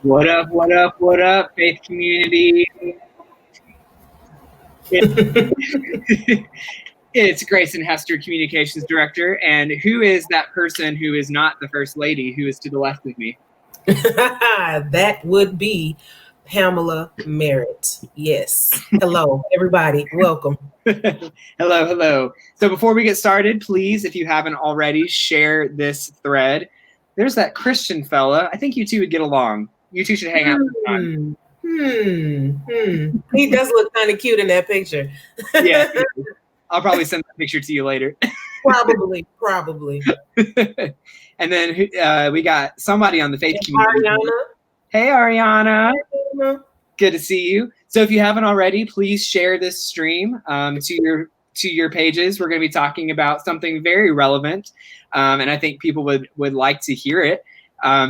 What up, what up, what up, faith community? It's Grayson, Hester, Communications Director. And who is that person who is not the First Lady who is to the left of me? That would be Pamela Merritt. Yes. Hello, everybody. Welcome. Hello. So before we get started, please, if you haven't already, share this thread. There's that Christian fella. I think you two would get along. You two should hang out sometime. He does look kind of cute in that picture. Yeah. I'll probably send that picture to you later. Probably. And then we got somebody on the faith community. Ariana. Hey, Ariana. Hey, good to see you. So if you haven't already, please share this stream to your pages. We're going to be talking about something very relevant, and I think people would like to hear it.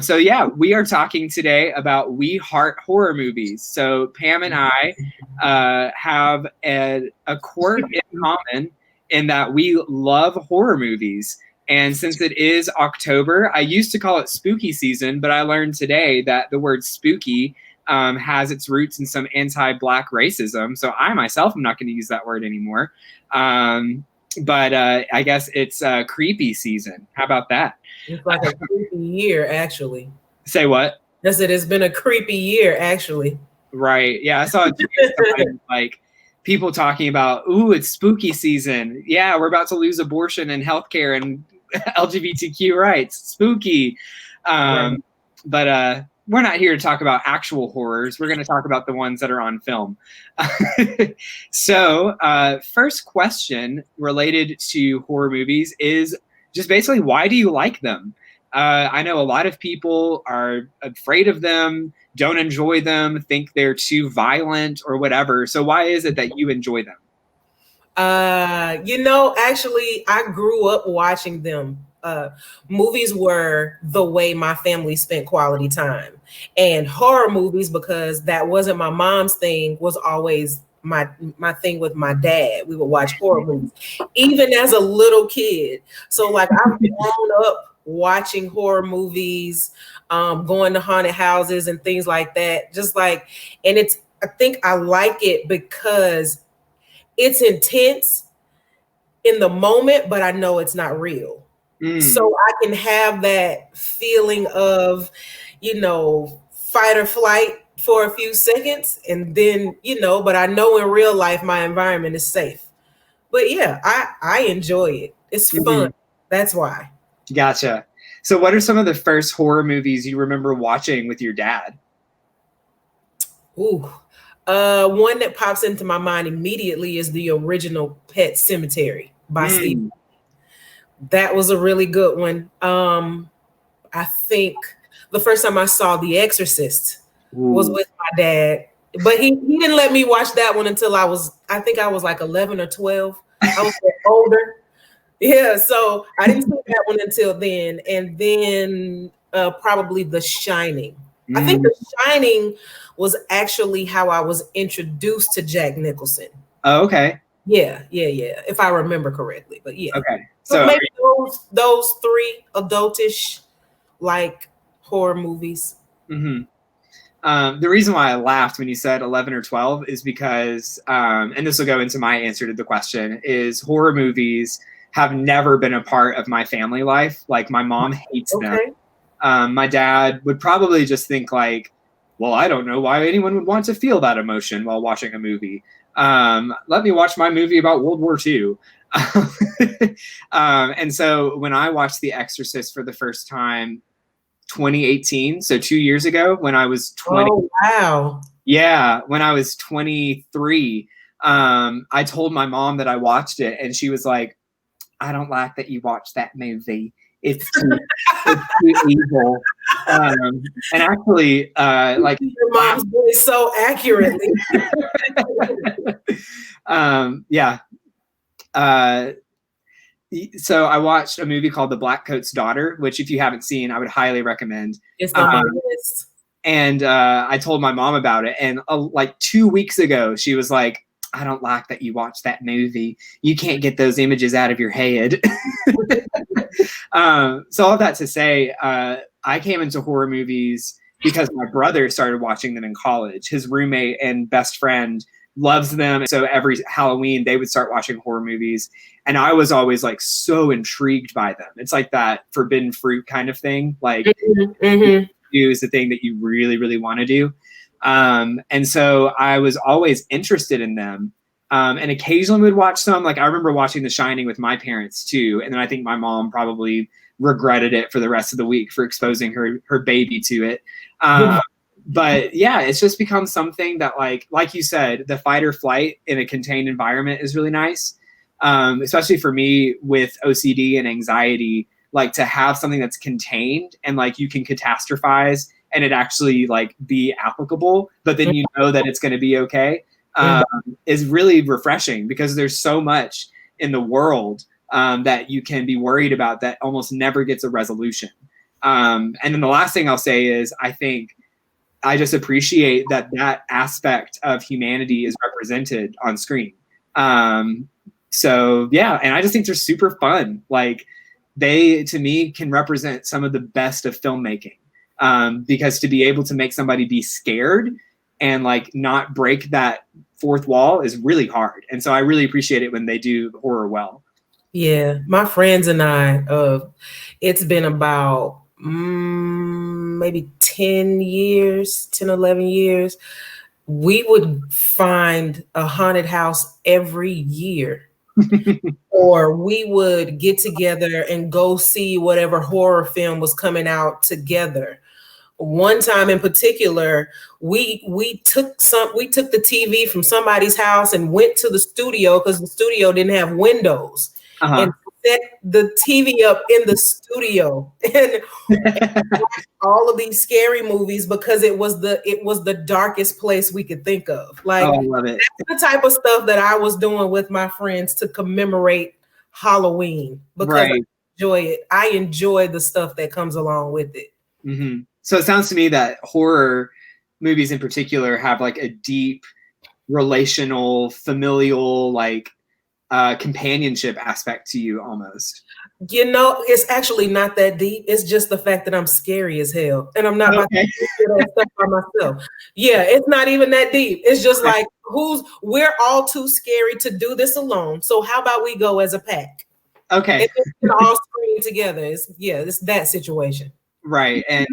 So yeah, we are talking today about We Heart Horror Movies. So Pam and I have a quirk in common in that we love horror movies. And since it is October, I used to call it spooky season, but I learned today that the word spooky has its roots in some anti-Black racism. So I myself am not going to use that word anymore. But I guess it's creepy season. How about that? It's like a creepy year, actually. Say what? I said it's been a creepy year, actually. Right. Yeah, I saw like people talking about, ooh, it's spooky season. Yeah, we're about to lose abortion and healthcare and LGBTQ rights. Spooky. Right. But we're not here to talk about actual horrors. We're going to talk about the ones that are on film. So first question related to horror movies is just basically, why do you like them? I know a lot of people are afraid of them, don't enjoy them, think they're too violent or whatever. So why is it that you enjoy them? Actually, I grew up watching them. Movies were the way my family spent quality time, and horror movies, because that wasn't my mom's thing, was always my thing with my dad. We would watch horror movies even as a little kid. So like I've grown up watching horror movies, going to haunted houses and things like that. I think I like it because it's intense in the moment, but I know it's not real. So I can have that feeling of, fight or flight for a few seconds, and then, but I know in real life my environment is safe. But yeah, I enjoy it. It's fun. That's why. Gotcha. So what are some of the first horror movies you remember watching with your dad? Ooh. One that pops into my mind immediately is the original Pet Sematary by Steve. That was a really good one. I think the first time I saw The Exorcist was with my dad, but he didn't let me watch that one until I was like 11 or 12. I was older. Yeah, so I didn't see that one until then. And then probably The Shining. I think The Shining was actually how I was introduced to Jack Nicholson. Oh, okay. Yeah. If I remember correctly, but yeah. Okay. So maybe those three adultish like horror movies. The reason why I laughed when you said 11 or 12 is because, and this will go into my answer to the question, is horror movies have never been a part of my family life. Like my mom hates them. My dad would probably just think like, well, I don't know why anyone would want to feel that emotion while watching a movie. Let me watch my movie about World War II. And so when I watched The Exorcist for the first time, 2018, so 2 years ago, when I was 20. Oh, wow. Yeah, when I was 23, I told my mom that I watched it, and she was like, I don't like that you watched that movie. It's too evil. And actually, like your mom's doing so accurately. Yeah. So I watched a movie called The Black Coat's Daughter, which if you haven't seen, I would highly recommend. It's on my list. And I told my mom about it. And like 2 weeks ago, she was like, I don't like that you watched that movie. You can't get those images out of your head. So all that to say, I came into horror movies because my brother started watching them in college. His roommate and best friend loves them. So every Halloween they would start watching horror movies. And I was always like so intrigued by them. It's like that forbidden fruit kind of thing. Like do is the thing that you really, really want to do. And so I was always interested in them. And occasionally would watch some. Like I remember watching The Shining with my parents too. And then I think my mom probably regretted it for the rest of the week for exposing her baby to it. But yeah, it's just become something that like you said, the fight or flight in a contained environment is really nice. Especially for me with OCD and anxiety, like to have something that's contained and like you can catastrophize and it actually like be applicable, but then you know that it's going to be okay, is really refreshing because there's so much in the world that you can be worried about that almost never gets a resolution. And then the last thing I'll say is I think I just appreciate that aspect of humanity is represented on screen. So yeah, and I just think they're super fun. Like they, to me, can represent some of the best of filmmaking. Because to be able to make somebody be scared and like not break that fourth wall is really hard. And so I really appreciate it when they do horror well. Yeah, my friends and I, it's been about maybe 10 years, 10, 11 years. We would find a haunted house every year. Or we would get together and go see whatever horror film was coming out together. One time in particular, we took the TV from somebody's house and went to the studio because the studio didn't have windows, and set the TV up in the studio and watched all of these scary movies because it was the darkest place we could think of. Like, I love it. That's the type of stuff that I was doing with my friends to commemorate Halloween because I enjoy it. I enjoy the stuff that comes along with it. Mm-hmm. So it sounds to me that horror movies in particular have like a deep relational, familial, like companionship aspect to you almost. You know, it's actually not that deep. It's just the fact that I'm scary as hell. And I'm not about to do that stuff by myself. Yeah, it's not even that deep. It's just like we're all too scary to do this alone. So how about we go as a pack? Okay. And we can all scream together. It's that situation. Right. And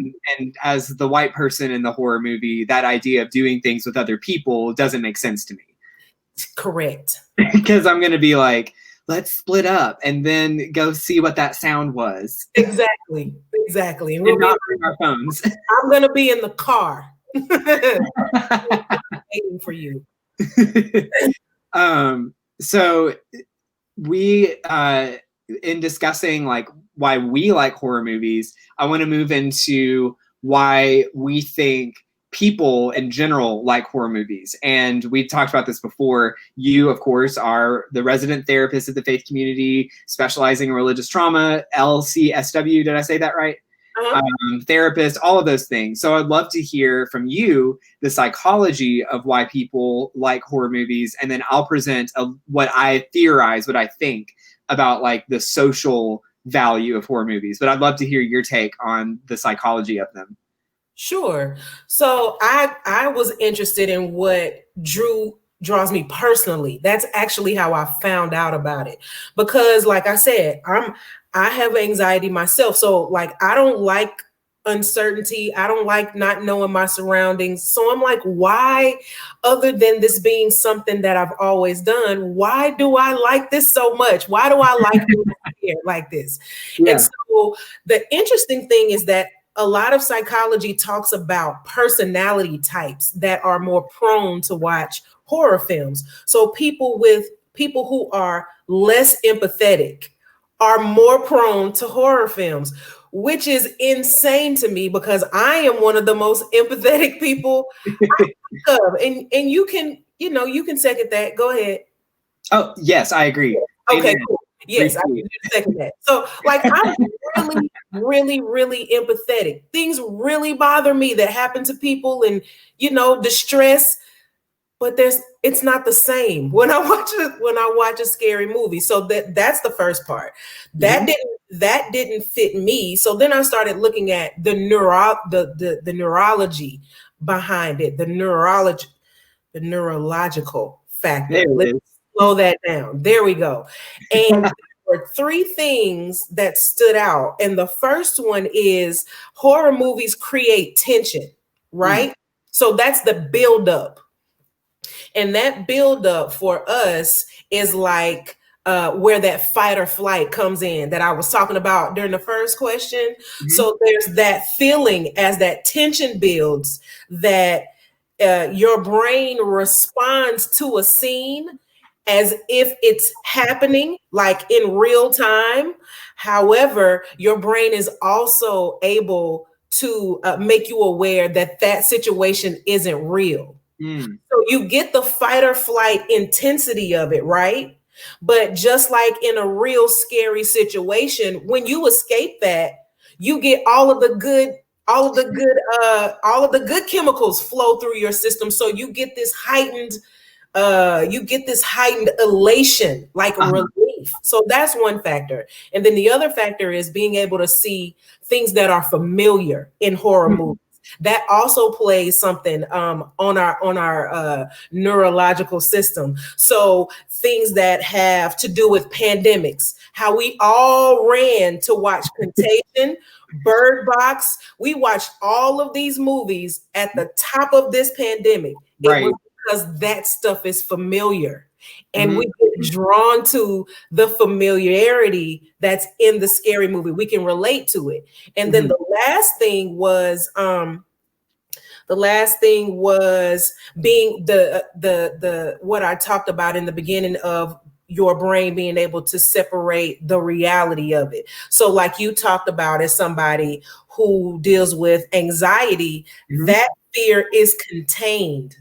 as the white person in the horror movie, that idea of doing things with other people doesn't make sense to me. Correct. Because I'm going to be like, let's split up and then go see what that sound was. Exactly. And we'll not bring our phones. I'm going to be in the car waiting for you. So we, in discussing like why we like horror movies, I want to move into why we think people in general like horror movies. And we talked about this before. You, of course, are the resident therapist at the faith community, specializing in religious trauma, LCSW. Did I say that right? Therapist, all of those things. So I'd love to hear from you the psychology of why people like horror movies. And then I'll present what I theorize, what I think about like the social value of horror movies. But I'd love to hear your take on the psychology of them. Sure. So I was interested in what draws me personally. That's actually how I found out about it. Because like I said, I have anxiety myself. So like I don't like uncertainty. I don't like not knowing my surroundings. So I'm like, why, other than this being something that I've always done, why do I like this so much? Why do I like it like this? Yeah. And so the interesting thing is that a lot of psychology talks about personality types that are more prone to watch horror films. So people who are less empathetic are more prone to horror films, which is insane to me because I am one of the most empathetic people I think of. And you can second that. Go ahead. Oh, yes, I agree. Okay, cool. Yes, I can second that. So like I'm really, really, really empathetic. Things really bother me that happen to people and distress, but it's not the same when I watch a scary movie. So that's the first part. That didn't that didn't fit me. So then I started looking at the neurology behind it, the neurological factor. Let's slow that down. There we go. And there were three things that stood out. And the first one is horror movies create tension, right? So that's the buildup. And that buildup for us is like where that fight or flight comes in that I was talking about during the first question. So there's that feeling as that tension builds that your brain responds to a scene as if it's happening like in real time. However, your brain is also able to make you aware that that situation isn't real. So you get the fight or flight intensity of it, right? But just like in a real scary situation, when you escape that, you get all of the good chemicals flow through your system. So you get this heightened elation, like relief. So that's one factor. And then the other factor is being able to see things that are familiar in horror movies. That also plays something on our neurological system. So things that have to do with pandemics, how we all ran to watch Contagion, Bird Box. We watched all of these movies at the top of this pandemic. It was because that stuff is familiar. And we get drawn to the familiarity that's in the scary movie. We can relate to it. And then the last thing was being the what I talked about in the beginning of your brain being able to separate the reality of it. So like you talked about as somebody who deals with anxiety, that fear is contained.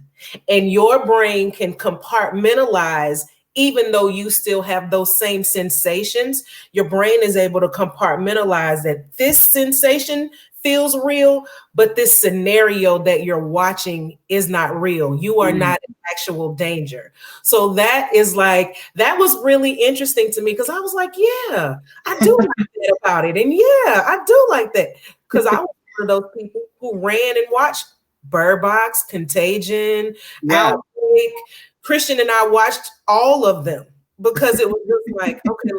And your brain can compartmentalize, even though you still have those same sensations. Your brain is able to compartmentalize that this sensation feels real, but this scenario that you're watching is not real. You are not in actual danger. So that was really interesting to me because I was like, yeah, I do like that about it. And yeah, I do like that because I was one of those people who ran and watched Bird Box, Contagion, Outbreak. Christian and I watched all of them because it was just like, okay,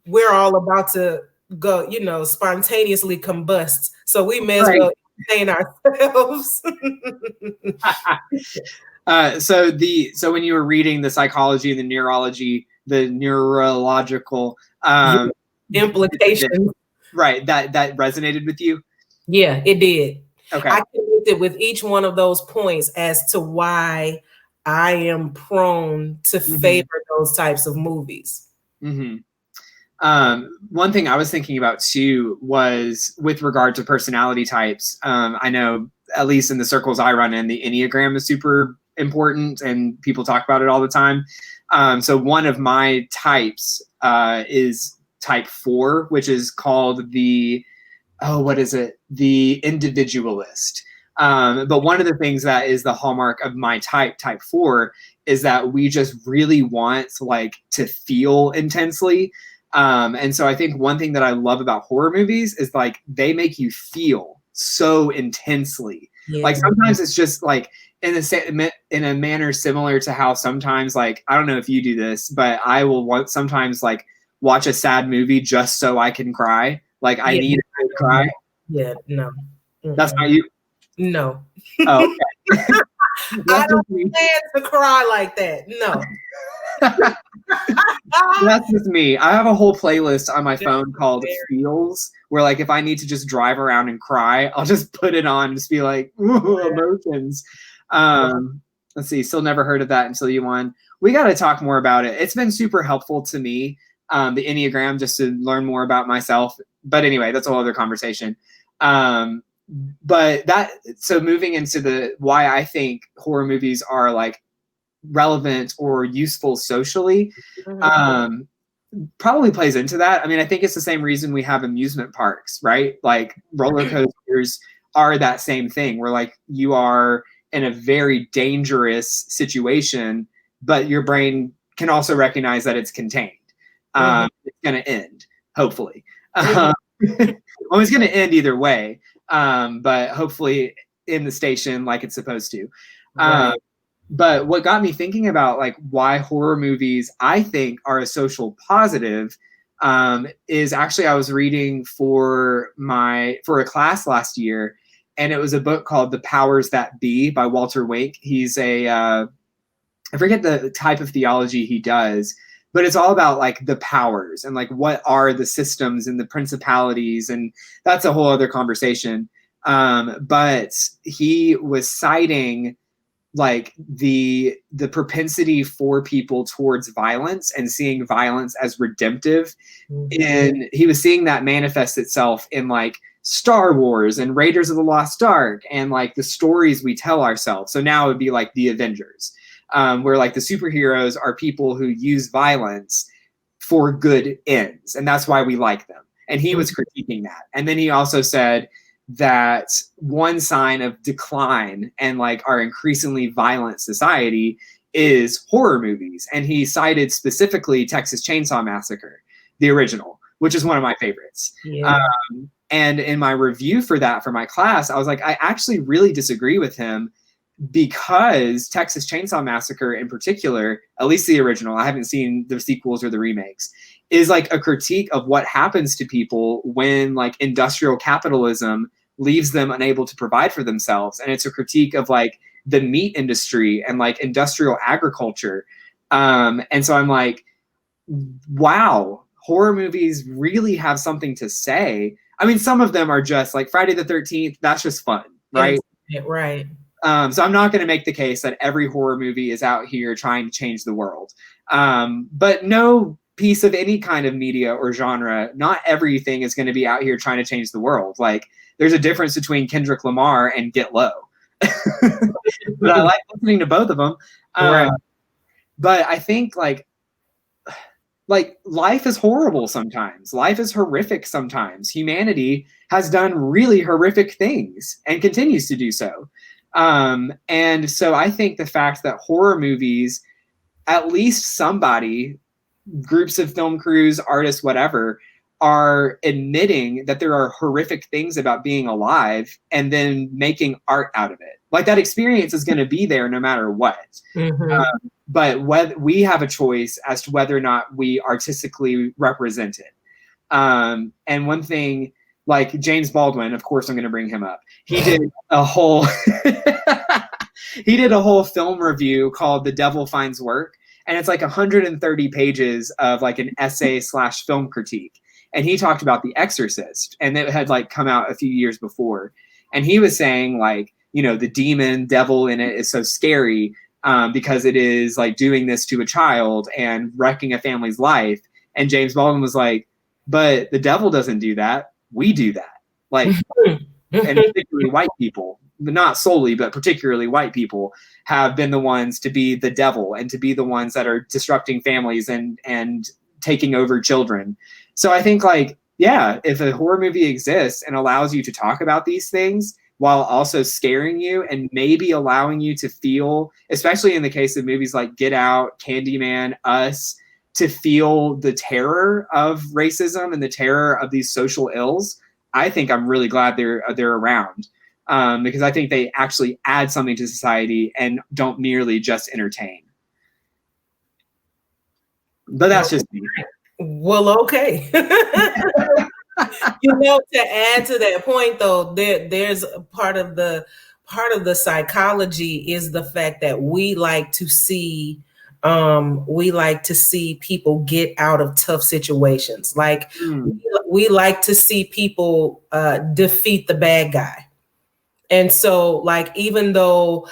we're all about to go, spontaneously combust. So we may as well entertain ourselves. So when you were reading the psychology and the neurology, the neurological implications, right, that resonated with you? Yeah, it did. Okay. I connected with each one of those points as to why I am prone to favor those types of movies. One thing I was thinking about too was with regard to personality types. I know, at least in the circles I run in, the Enneagram is super important and people talk about it all the time. So one of my types is type 4, which is called the individualist. But one of the things that is the hallmark of my type 4, is that we just really want to feel intensely. And so I think one thing that I love about horror movies is they make you feel so intensely. Yeah. Sometimes it's just in a manner similar to how sometimes I don't know if you do this, but I will sometimes watch a sad movie just so I can cry. I need to cry. Yeah, no. That's not you? No. Oh, okay. I don't plan to cry like that. No. That's just me. I have a whole playlist on my phone called Feels, where if I need to just drive around and cry, I'll just put it on and just be ooh, emotions. Let's see. Still never heard of that until you won. We got to talk more about it. It's been super helpful to me, the Enneagram, just to learn more about myself. But anyway, that's a whole other conversation. So moving into why I think horror movies are relevant or useful socially, probably plays into that. I mean, I think it's the same reason we have amusement parks, right? Roller coasters are that same thing where you are in a very dangerous situation, but your brain can also recognize that it's contained. It's going to end. hopefully. Well, it's going to end either way, but hopefully in the station like it's supposed to. Right. But what got me thinking about like why horror movies I think are a social positive is actually I was reading for a class last year, and it was a book called The Powers That Be by Walter Wink. He's I forget the type of theology he does, but it's all about like the powers and like what are the systems and the principalities, and that's a whole other conversation. But he was citing like the propensity for people towards violence and seeing violence as redemptive. Mm-hmm. And he was seeing that manifest itself in like Star Wars and Raiders of the Lost Ark and like the stories we tell ourselves. So now it would be like the Avengers, where like the superheroes are people who use violence for good ends. And that's why we like them. And he was critiquing that. And then he also said that one sign of decline and like our increasingly violent society is horror movies. And he cited specifically Texas Chainsaw Massacre, the original, which is one of my favorites. Yeah. And in my review for that, for my class, I was like, I actually really disagree with him, because Texas Chainsaw Massacre in particular, at least the original, I haven't seen the sequels or the remakes, is like a critique of what happens to people when like industrial capitalism leaves them unable to provide for themselves. And it's a critique of like the meat industry and like industrial agriculture. And so I'm like, wow, horror movies really have something to say. I mean, some of them are just like Friday the 13th. That's just fun, right? Right. So I'm not going to make the case that every horror movie is out here trying to change the world. But no piece of any kind of media or genre, not everything is going to be out here trying to change the world. Like there's a difference between Kendrick Lamar and Get Low. But I like listening to both of them. Right. But I think like life is horrible sometimes. Life is horrific sometimes. Humanity has done really horrific things and continues to do so. And so I think the fact that horror movies, at least somebody, groups of film crews, artists, whatever, are admitting that there are horrific things about being alive and then making art out of it. Like that experience is going to be there no matter what. Mm-hmm. But whether we have a choice as to whether or not we artistically represent it. And one thing, like James Baldwin, of course, I'm going to bring him up. He did a whole film review called The Devil Finds Work. And it's like 130 pages of like an essay / film critique. And he talked about The Exorcist, and it had like come out a few years before. And he was saying like, you know, the demon devil in it is so scary because it is like doing this to a child and wrecking a family's life. And James Baldwin was like, but the devil doesn't do that. We do that. Like, and particularly white people, not solely, but particularly white people have been the ones to be the devil and to be the ones that are disrupting families and taking over children. So I think like, yeah, if a horror movie exists and allows you to talk about these things while also scaring you and maybe allowing you to feel, especially in the case of movies like Get Out, Candyman, Us, to feel the terror of racism and the terror of these social ills, I think I'm really glad they're around, because I think they actually add something to society and don't merely just entertain. But that's just me. Well, okay. You know, to add to that point, though, there's part of the psychology is the fact that we like to see people get out of tough situations. Like we like to see people defeat the bad guy. And so like, even though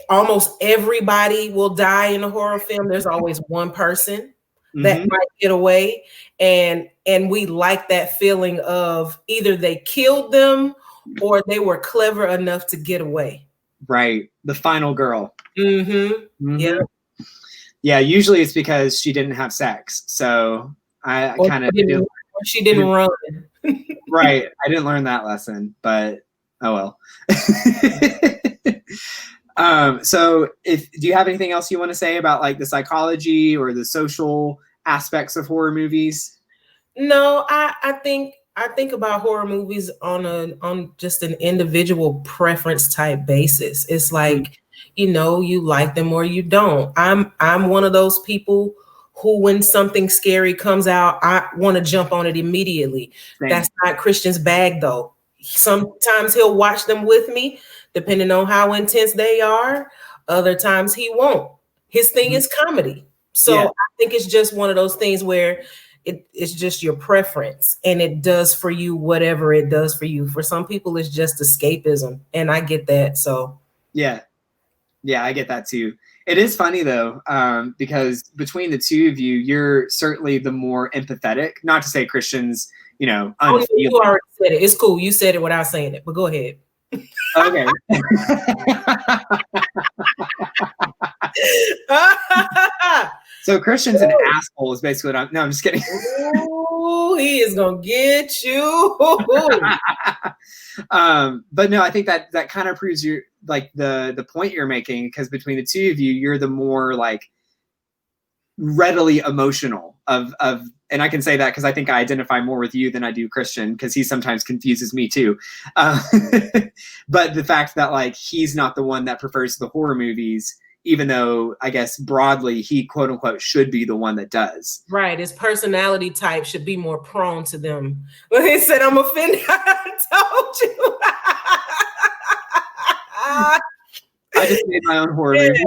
almost everybody will die in a horror film, there's always one person that might get away. And we like that feeling of either they killed them or they were clever enough to get away. Right. The final girl. Yeah. Yeah, usually it's because she didn't have sex. So I kind of she didn't run. Right. I didn't learn that lesson, but oh well. So do you have anything else you want to say about like the psychology or the social aspects of horror movies? No, I think about horror movies on just an individual preference type basis. It's like, you like them or you don't. I'm one of those people who, when something scary comes out, I want to jump on it immediately. Same. That's not Christian's bag though. Sometimes he'll watch them with me, depending on how intense they are. Other times he won't. His thing is comedy. So Yeah. I think it's just one of those things where it's just your preference, and it does for you whatever it does for you. For some people, it's just escapism, and I get that. So Yeah, I get that too. It is funny though, because between the two of you, you're certainly the more empathetic. Not to say Christian's, you unfeeling. already said it. It's cool. You said it without saying it, but go ahead. Okay. So Christian's an asshole is basically what I'm. No, I'm just kidding. Ooh, he is gonna get you. But no, I think that kind of proves you like the point you're making, because between the two of you, you're the more like readily emotional of and I can say that because I think I identify more with you than I do Christian, because he sometimes confuses me too. But the fact that like he's not the one that prefers the horror movies, even though I guess broadly he quote unquote should be the one that does. Right, his personality type should be more prone to them. When he said, "I'm offended," I told you. I just made my own horror movie.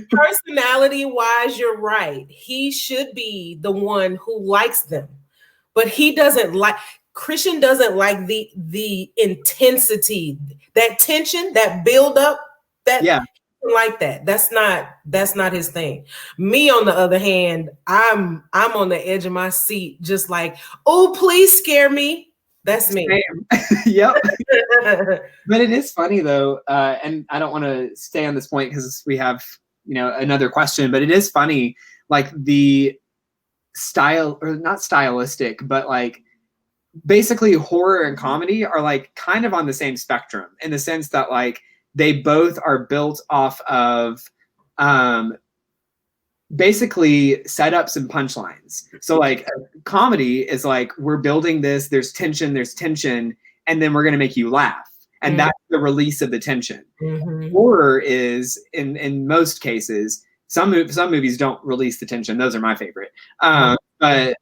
Personality-wise, you're right. He should be the one who likes them, but he doesn't like. Christian doesn't like the intensity, that tension, that build up. That like that. That's not his thing. Me, on the other hand, I'm on the edge of my seat, just like, oh, please scare me. That's me. Yep. But it is funny though, and I don't want to stay on this point because we have another question, but it is funny, like the style, or not stylistic, but like basically horror and comedy are like kind of on the same spectrum, in the sense that like they both are built off of basically setups and punchlines. So like comedy is like, we're building this, there's tension, and then we're going to make you laugh. And that's the release of the tension. Horror is, in most cases, some movies don't release the tension. Those are my favorite. But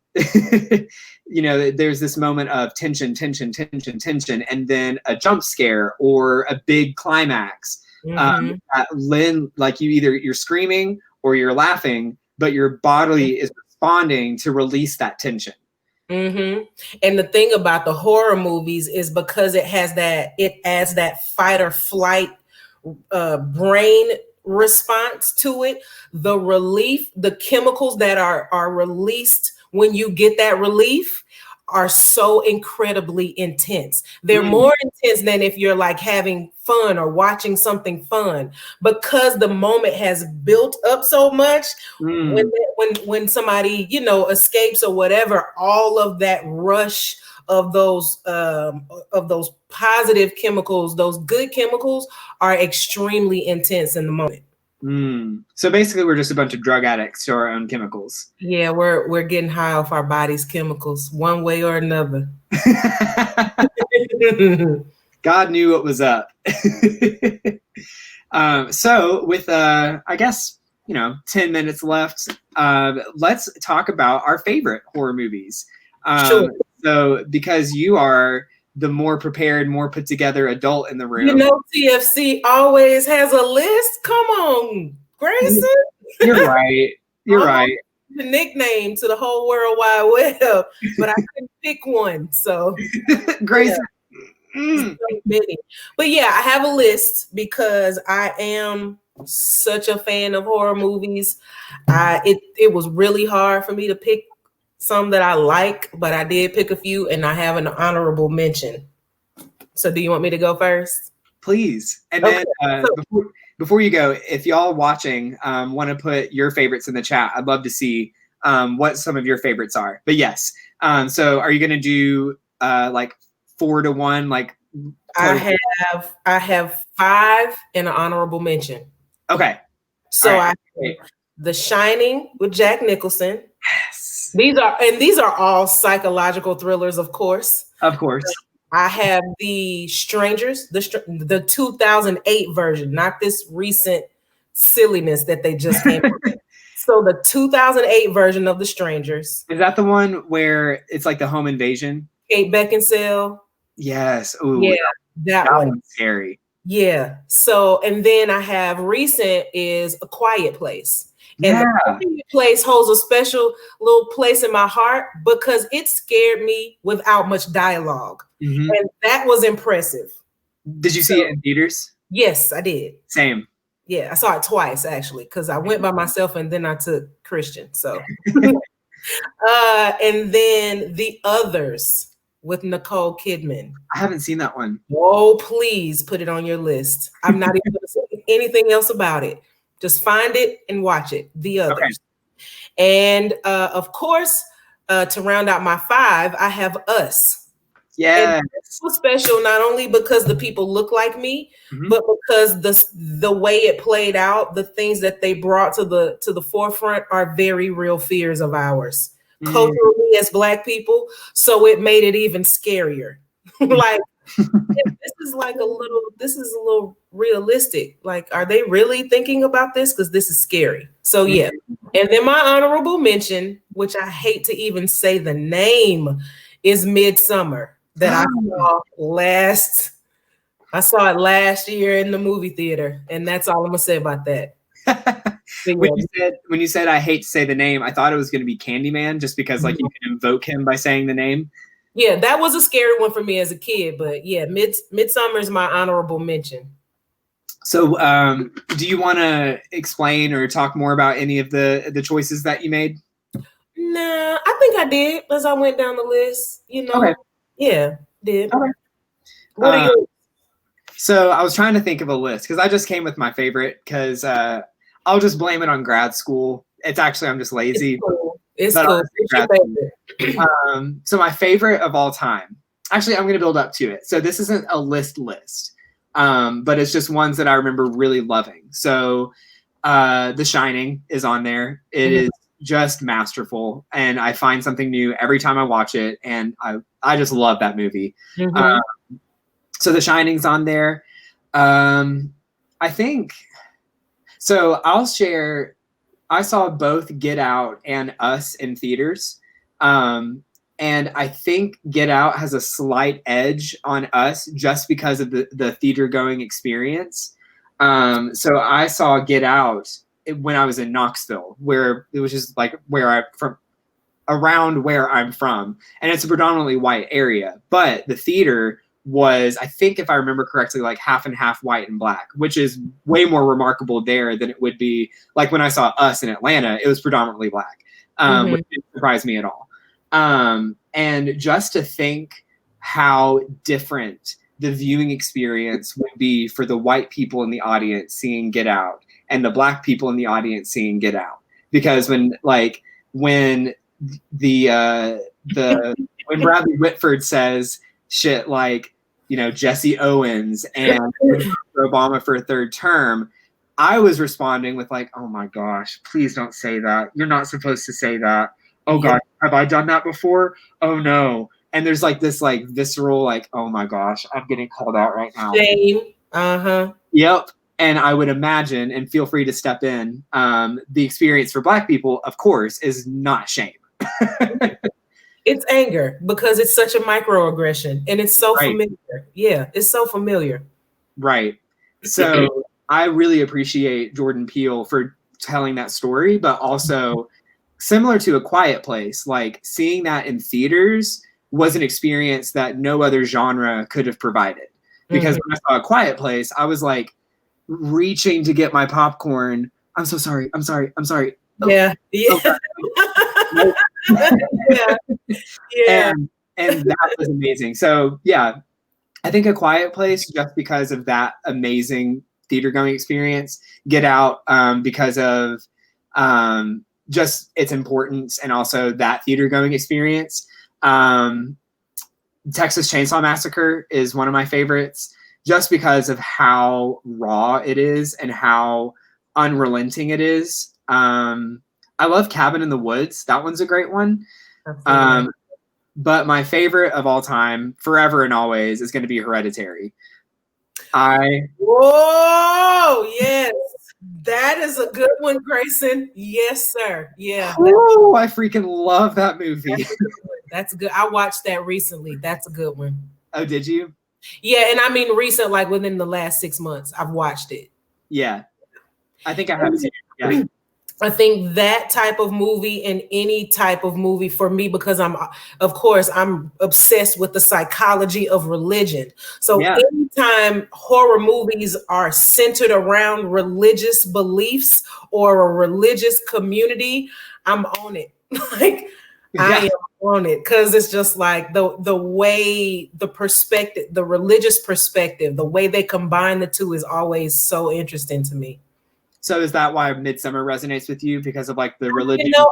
there's this moment of tension, and then a jump scare or a big climax. Like you're screaming or you're laughing, but your body is responding to release that tension. And the thing about the horror movies is, because it adds that fight or flight brain response to it. The relief, the chemicals that are released when you get that relief are so incredibly intense. They're more intense than if you're like having fun or watching something fun, because the moment has built up so much. When somebody escapes or whatever, all of that rush of those positive chemicals, those good chemicals, are extremely intense in the moment. So basically, we're just a bunch of drug addicts to our own chemicals. Yeah, we're getting high off our body's chemicals, one way or another. God knew what was up. So with I guess 10 minutes left, let's talk about our favorite horror movies. Sure. So because you are the more prepared, more put together adult in the room. TFC always has a list. Come on, Grayson. You're right. You're right. The nickname to the whole World Wide Web, but I couldn't pick one. So Grayson. But yeah, I have a list because I am such a fan of horror movies. It was really hard for me to pick some that I like, but I did pick a few, and I have an honorable mention. So do you want me to go first? Please. And then before you go, if y'all watching want to put your favorites in the chat, I'd love to see what some of your favorites are. But yes, so are you going to do like 4 to 1? Like I have 5 in an honorable mention. Okay. So I have The Shining with Jack Nicholson. Yes. These are all psychological thrillers, of course. Of course. I have The Strangers, the 2008 version, not this recent silliness that they just came up. So the 2008 version of The Strangers. Is that the one where it's like the home invasion? Kate Beckinsale. Yes. Ooh, yeah, that one. one's scary. Yeah. So, and then I have recent is A Quiet Place. And The Quiet Place holds a special little place in my heart because it scared me without much dialogue. Mm-hmm. And that was impressive. Did you see it in theaters? Yes, I did. Same. Yeah, I saw it twice actually because I went by myself and then I took Christian. So, and then The Others with Nicole Kidman. I haven't seen that one. Oh, please put it on your list. I'm not even going to say anything else about it. Just find it and watch it. The Others. Okay. And of course, to round out my 5, I have Us. Yeah, this was special not only because the people look like me, but because the way it played out, the things that they brought to the forefront are very real fears of ours, culturally as Black people. So it made it even scarier. Like this is a little realistic. Like, are they really thinking about this? Because this is scary. So yeah. And then my honorable mention, which I hate to even say the name, is Midsommar. That I saw it last year in the movie theater, and that's all I'm gonna say about that. When you said I hate to say the name, I thought it was gonna be Candyman, just because like you can invoke him by saying the name. Yeah, that was a scary one for me as a kid, but yeah, Midsommar is my honorable mention. So, do you want to explain or talk more about any of the choices that you made? Nah, I think I did as I went down the list. You know. Okay. Yeah, did. Okay. What are yours? So I was trying to think of a list because I just came with my favorite because I'll just blame it on grad school. It's actually I'm just lazy. It's cool. It's your favorite. So my favorite of all time. Actually, I'm going to build up to it. So this isn't a list, but it's just ones that I remember really loving. So The Shining is on there. It is just masterful, and I find something new every time I watch it, and I just love that movie. So The Shining's on there. I think so. I'll share. I saw both Get Out and Us in theaters, and I think Get Out has a slight edge on Us just because of the theater going experience. So I saw Get Out when I was in Knoxville, where it was just like around where I'm from, and it's a predominantly white area, but the theater was, I think if I remember correctly, like half and half white and Black, which is way more remarkable there than it would be like when I saw Us in Atlanta. It was predominantly Black, which didn't surprise me at all. And just to think how different the viewing experience would be for the white people in the audience seeing Get Out and the Black people in the audience seeing Get Out, because when when Bradley Whitford says shit like, you know, Jesse Owens and Obama for a third term, I was responding with like, oh my gosh, please don't say that. You're not supposed to say that. Oh God, have I done that before? Oh no. And there's like this like visceral like, oh my gosh, I'm getting called out right now. Shame. Yep. And I would imagine, and feel free to step in, the experience for Black people, of course, is not shame. It's anger, because it's such a microaggression and it's so familiar. Yeah, it's so familiar. Right. So I really appreciate Jordan Peele for telling that story, but also similar to A Quiet Place, like seeing that in theaters was an experience that no other genre could have provided. Because when I saw A Quiet Place, I was like reaching to get my popcorn. I'm so sorry. I'm sorry. I'm sorry. Yeah. Yeah. Oh, yeah. And that was amazing. So yeah, I think A Quiet Place, just because of that amazing theater going experience. Get Out, because of just its importance and also that theater going experience. Texas Chainsaw Massacre is one of my favorites, just because of how raw it is and how unrelenting it is. I love Cabin in the Woods. That one's a great one. That. But my favorite of all time, forever and always, is going to be Hereditary. Whoa, yes. That is a good one, Grayson. Yes, sir. Yeah. Oh, I freaking love that movie. That's good. I watched that recently. That's a good one. Oh, did you? Yeah, and I mean recent, like within the last 6 months, I've watched it. Yeah. I think I have too. Yeah. I think that type of movie and any type of movie for me, because I'm obsessed with the psychology of religion. So anytime horror movies are centered around religious beliefs or a religious community, I'm on it. Like I am on it, because it's just like the way the perspective, the religious perspective, the way they combine the two is always so interesting to me. So is that why Midsommar resonates with you, because of like the religion? You know,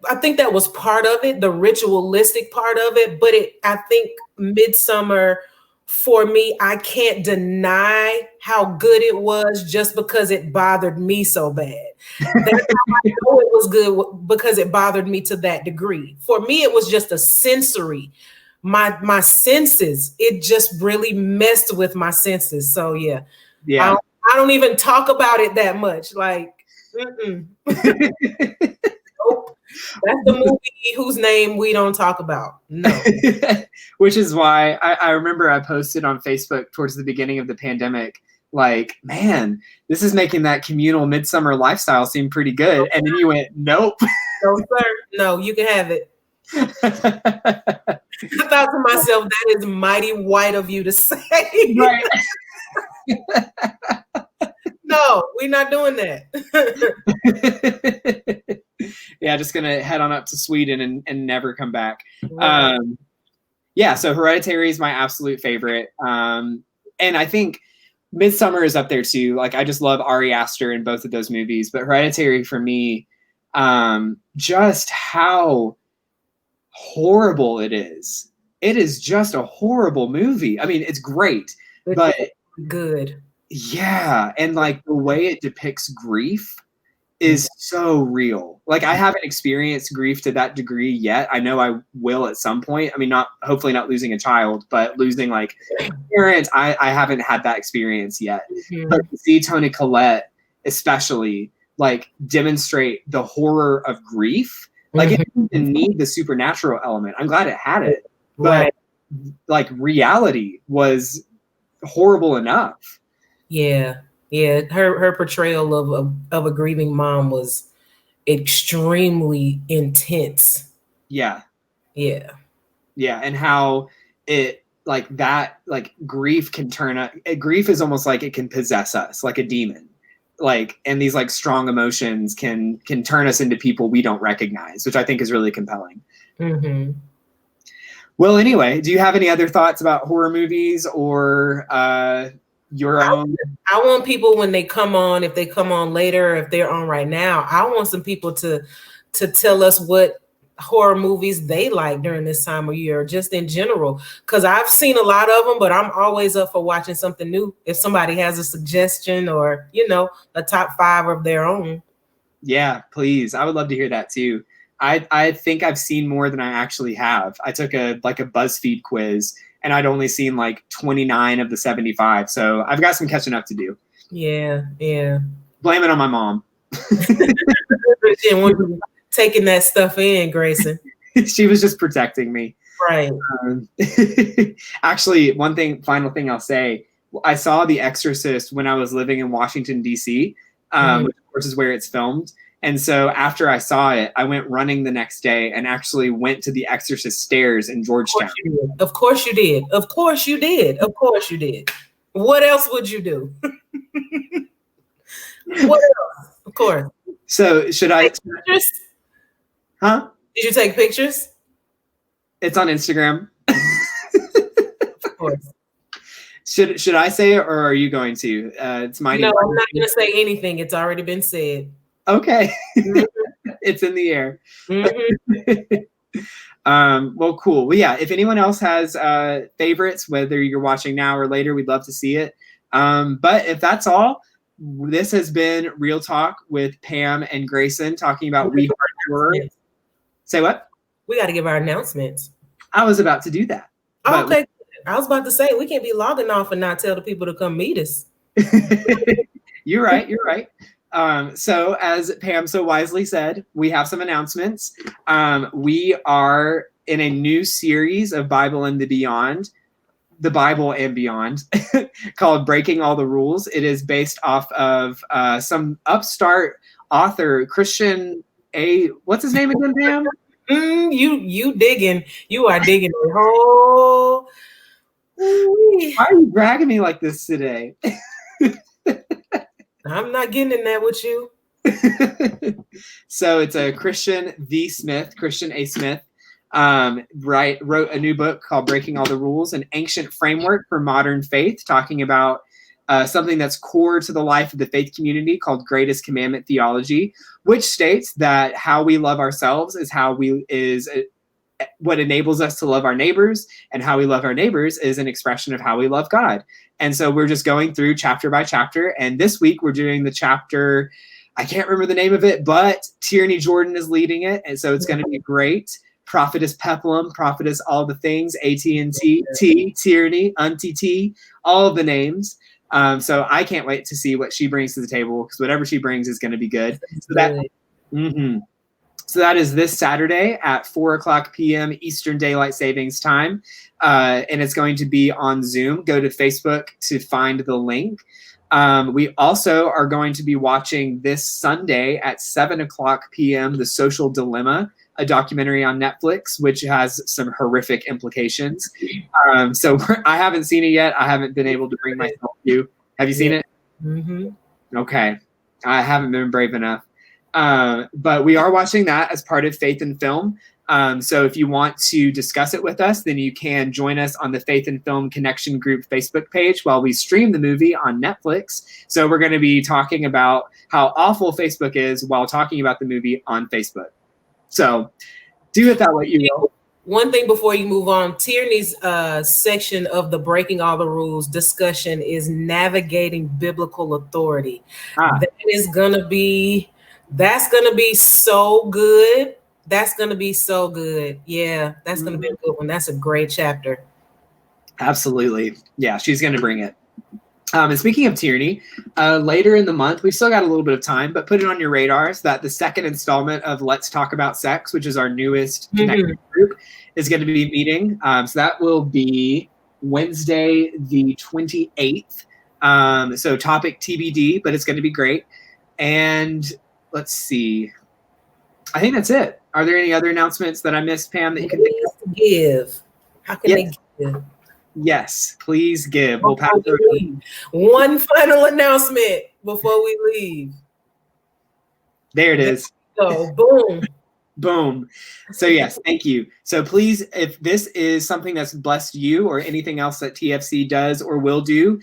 I think that was part of it, the ritualistic part of it. But I think Midsommar, for me, I can't deny how good it was just because it bothered me so bad. That's how I know it was good, because it bothered me to that degree. For me, it was just a sensory, my senses. It just really messed with my senses. So yeah. I don't even talk about it that much. Like, nope. That's the movie whose name we don't talk about. No. Which is why I remember I posted on Facebook towards the beginning of the pandemic, like, man, this is making that communal Midsommar lifestyle seem pretty good. And then you went, nope. No, sir. No, you can have it. I thought to myself, that is mighty white of you to say. Right. No, we're not doing that. Yeah, just gonna head on up to Sweden and never come back. Right. So Hereditary is my absolute favorite. And I think Midsommar is up there too. Like, I just love Ari Aster in both of those movies. But Hereditary for me, just how horrible it is. It is just a horrible movie. I mean, it's great, but good. Yeah, and like the way it depicts grief is so real. Like, I haven't experienced grief to that degree yet. I know I will at some point. I mean, hopefully not losing a child, but losing like parents. I haven't had that experience yet. Mm-hmm. But to see Toni Collette especially like demonstrate the horror of grief, like it didn't need the supernatural element. I'm glad it had it, but like reality was horrible enough. Yeah. Her portrayal of a grieving mom was extremely intense. Yeah. And how it like that, like grief can grief is almost like it can possess us like a demon. Like, and these like strong emotions can turn us into people we don't recognize, which I think is really compelling. Mm-hmm. Well, anyway, do you have any other thoughts about horror movies or your own? I want people, when they come on, if they come on later, if they're on right now, I want some people to tell us what horror movies they like during this time of year, just in general, because I've seen a lot of them, but I'm always up for watching something new. If somebody has a suggestion or, a top 5 of their own. Yeah, please. I would love to hear that too. I think I've seen more than I actually have. I took a BuzzFeed quiz and I'd only seen like 29 of the 75. So I've got some catching up to do. Yeah. Blame it on my mom. Taking that stuff in, Grayson. She was just protecting me. Right. Actually, final thing I'll say, I saw The Exorcist when I was living in Washington, D.C., which of course is where it's filmed. And so after I saw it, I went running the next day and actually went to the Exorcist stairs in Georgetown. Of course you did. What else would you do? What else? Of course. So should I? Pictures? Huh? Did you take pictures? It's on Instagram. Of course. Should I say it, or are you going to? It's my. No, I'm not going to say anything. It's already been said. Okay. It's in the air. Well, cool. Well, yeah, if anyone else has favorites, whether you're watching now or later, we'd love to see it. But if that's all, This has been Real Talk with Pam and Grayson talking about We Heart Horror. Say what? We got to give our announcements. I was about to do that. Okay. I was about to say, we can't be logging off and not tell the people to come meet us. You're right. So as Pam so wisely said, we have some announcements. We are in a new series of Bible and Beyond, called Breaking All the Rules. It is based off of some upstart author, Christian what's his name again, Pam? You digging. You are digging a hole. Why are you bragging me like this today? I'm not getting in that with you. So it's a Christian A. Smith, wrote a new book called Breaking All the Rules, an ancient framework for modern faith, talking about something that's core to the life of the faith community called Greatest Commandment Theology, which states that how we love ourselves is what enables us to love our neighbors, and how we love our neighbors is an expression of how we love God. And so we're just going through chapter by chapter. And this week we're doing the chapter, I can't remember the name of it, but Tierney Jordan is leading it. And so it's going to be great. Prophetess Peplum, Prophetess all the things, AT&T, T, Tierney, Auntie T, all of the names. So I can't wait to see what she brings to the table, because whatever she brings is going to be good. So that is this Saturday at 4:00 p.m. Eastern Daylight Savings Time. And it's going to be on Zoom. Go to Facebook to find the link. We also are going to be watching this Sunday at 7:00 p.m. The Social Dilemma, a documentary on Netflix, which has some horrific implications. So I haven't seen it yet. I haven't been able to bring myself to. Have you seen it? Mm-hmm. Okay. I haven't been brave enough. But we are watching that as part of Faith and Film. So if you want to discuss it with us, then you can join us on the Faith and Film Connection Group Facebook page while we stream the movie on Netflix. So we're going to be talking about how awful Facebook is while talking about the movie on Facebook. So do it that way, you will. One thing before you move on, Tierney's section of the Breaking All the Rules discussion is navigating biblical authority. That's gonna be so good. That's gonna be so good. Yeah, that's gonna be a good one. That's a great chapter. Absolutely. Yeah, she's gonna bring it. And speaking of Tierney, later in the month, we've still got a little bit of time, but put it on your radars that the second installment of Let's Talk About Sex, which is our newest connected group, is going to be meeting. So that will be Wednesday, the 28th. So topic TBD, but it's going to be great. And let's see. I think that's it. Are there any other announcements that I missed, Pam, that you can think of? Give. How can they give? Yes, please give. We'll pass one final announcement before we leave. There it is. So, boom. Boom. So yes, thank you. So please, if this is something that's blessed you, or anything else that TFC does or will do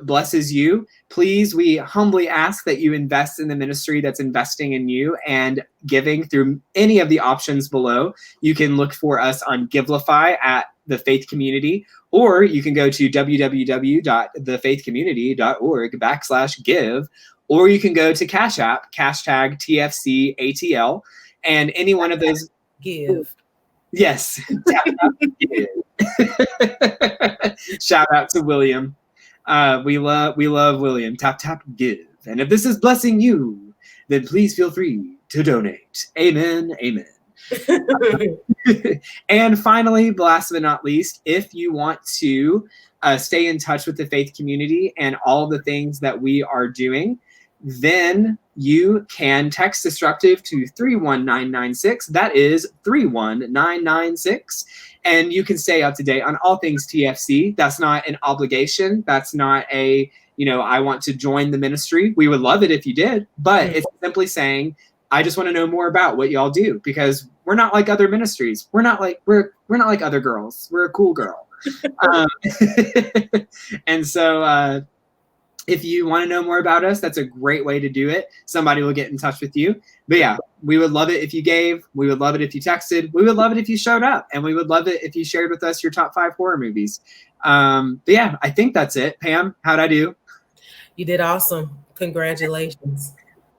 blesses you, please, we humbly ask that you invest in the ministry that's investing in you, and giving through any of the options below. You can look for us on Givelify at The Faith Community, or you can go to www.thefaithcommunity.org/give, or you can go to Cash App, hashtag TFCATL, and any one of those. Give. Yes. Shout out to William. We love William. Tap, tap, give. And if this is blessing you, then please feel free to donate. Amen. Amen. And finally, last but not least, if you want to stay in touch with the faith community and all the things that we are doing, then you can text Disruptive to 31996. That is 31996. And you can stay up to date on all things TFC. That's not an obligation. That's not a, I want to join the ministry. We would love it if you did, but it's simply saying, I just want to know more about what y'all do, because we're not like other ministries. We're not like other girls. We're a cool girl. And so if you want to know more about us, that's a great way to do it. Somebody will get in touch with you. But yeah, we would love it if you gave. We would love it if you texted. We would love it if you showed up. And we would love it if you shared with us your top 5 horror movies. But yeah, I think that's it. Pam, how'd I do? You did awesome. Congratulations.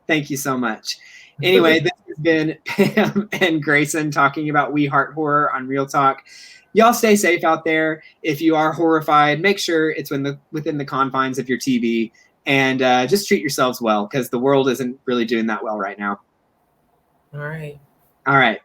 Thank you so much. Anyway, this has been Pam and Grayson talking about We Heart Horror on Real Talk. Y'all stay safe out there. If you are horrified, make sure it's within the confines of your TV, and just treat yourselves well, because the world isn't really doing that well right now. All right. All right.